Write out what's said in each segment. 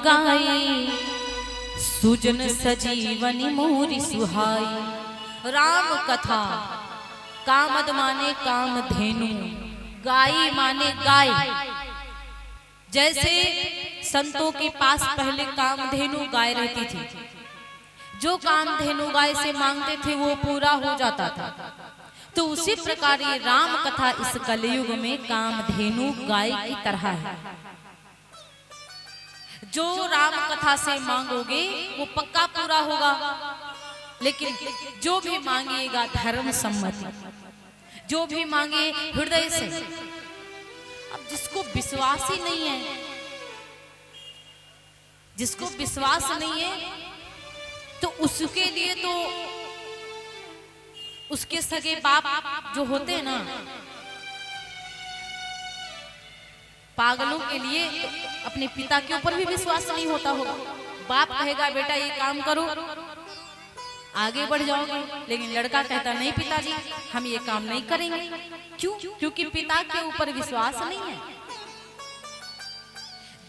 गाई, सुजन सजीवनी मोरी सुहाई। राम कथा, कामद माने काम धेनु, गाई माने गाय। जैसे संतों के पास पहले कामधेनु गाय रहती थी, जो कामधेनु गाय से मांगते थे वो पूरा हो जाता था। तो उसी प्रकार ये राम कथा इस कलयुग में कामधेनु गाय की तरह है। जो राम कथा से मांगोगे वो पक्का पूरा होगा, लेकिन जो भी मांगिएगा धर्म सम्मति, जो भी मांगे हृदय से। अब जिसको विश्वास ही नहीं है, जिसको विश्वास नहीं है, तो उसके लिए तो उसके सगे बाप जो होते हैं ना, पागलों के लिए तो अपने पिता के ऊपर भी विश्वास नहीं होता होगा। बाप कहेगा बेटा ये काम करो, आगे बढ़ जाओगे, लेकिन लड़का कहता नहीं पिताजी हम ये काम नहीं करेंगे। क्यों? क्योंकि पिता के ऊपर विश्वास नहीं है।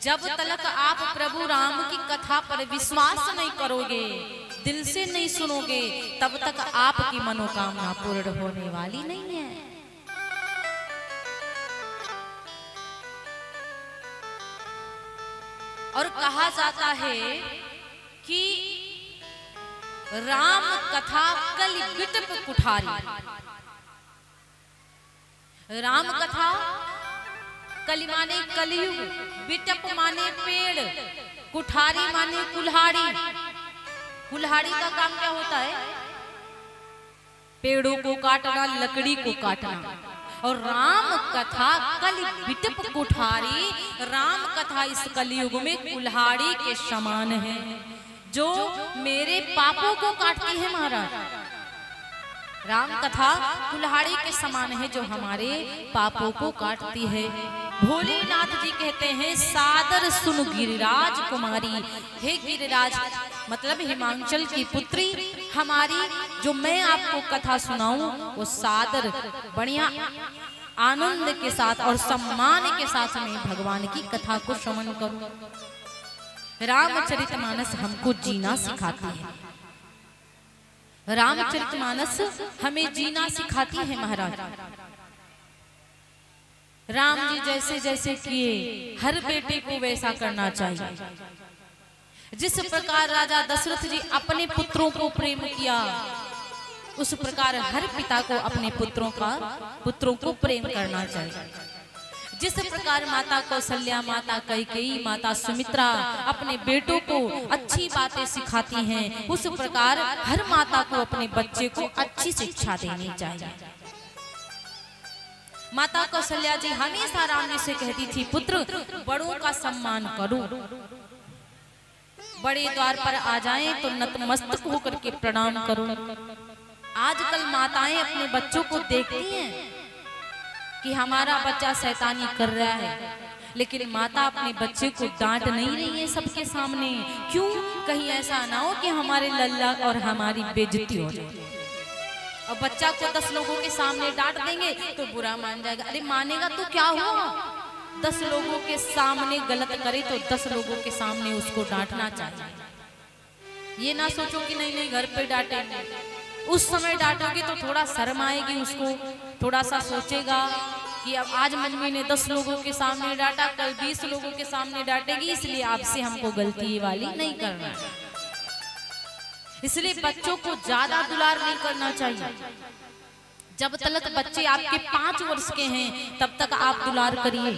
जब तक आप प्रभु राम की कथा पर विश्वास नहीं करोगे, दिल से नहीं सुनोगे, तब तक आपकी मनोकामना पूर्ण होने वाली नहीं है। और कहा जाता है कि राम कथा कलि विटप कुठारी। राम कथा कलि माने कलयुग, विटप माने पेड़, कुठारी माने कुल्हाड़ी। कुल्हाड़ी का काम क्या होता है? पेड़ों को काटना, लकड़ी को काटना। और राम कथा कलि विटप कुठारी, राम कथा इस कलयुग में कुल्हाड़ी के समान है, जो मेरे पापों को काटती है महाराज। राम कथा कुल्हाड़ी के समान है जो हमारे पापों को काटती है। भोलेनाथ जी कहते हैं सादर सुन गिरिराज कुमारी। हे गिरिराज मतलब हिमांचल की पुत्री, हमारी जो मैं आपको कथा सुनाऊं वो सादर बढ़िया आनंद के साथ और सम्मान के साथ मैं भगवान की कथा को श्रवण करूं। रामचरितमानस हमको जीना सिखाती है। रामचरितमानस हमें जीना सिखाती है महाराज। राम जी जैसे जैसे किए हर बेटे को वैसा करना चाहिए। जिस प्रकार राजा दशरथ जी अपने पुत्रों को प्रेम किया, उस प्रकार हर पिता को अपने पुत्रों को प्रेम करना चाहिए। जिस प्रकार माता कौशल्या, माता कैकेयी, माता सुमित्रा अपने बेटों को अच्छी बातें सिखाती हैं, उस प्रकार हर माता को अपने बच्चे को अच्छी शिक्षा देनी चाहिए। माता कौशल्या जी हमेशा राम जी से कहती थी पुत्र बड़ों का सम्मान करो, बड़े द्वार पर आ जाएं तो नतमस्तक होकर के प्रणाम करो। आजकल माताएं अपने बच्चों को देखती हैं कि हमारा बच्चा शैतानी कर रहा है, लेकिन माता अपने बच्चे को डांट नहीं रही है सबके सामने। क्यों? कहीं ऐसा ना हो कि हमारे लल्ला और हमारी बेइज्जती हो जाए। और बच्चा को 10 लोगों के सामने डांट देंगे तो बुरा मान जाएगा। अरे मानेगा तो क्या हुआ? 10 लोगों के सामने गलत करे तो 10 लोगों के सामने उसको डांटना चाहिए। ये ना सोचो कि नहीं नहीं घर पे डांटेंगे। उस समय डांटोगे तो थोड़ा शर्म आएगी उसको, थोड़ा सा सोचेगा कि अब आज मम्मी ने 10 लोगों के सामने डांटा, कल 20 लोगों के सामने डांटेगी, इसलिए आपसे हमको गलती वाली नहीं करना है। इसलिए बच्चों को ज्यादा दुलार नहीं करना चाहिए। जब तक बच्चे आपके 5 वर्ष के हैं तब तक आप दुलार करिए।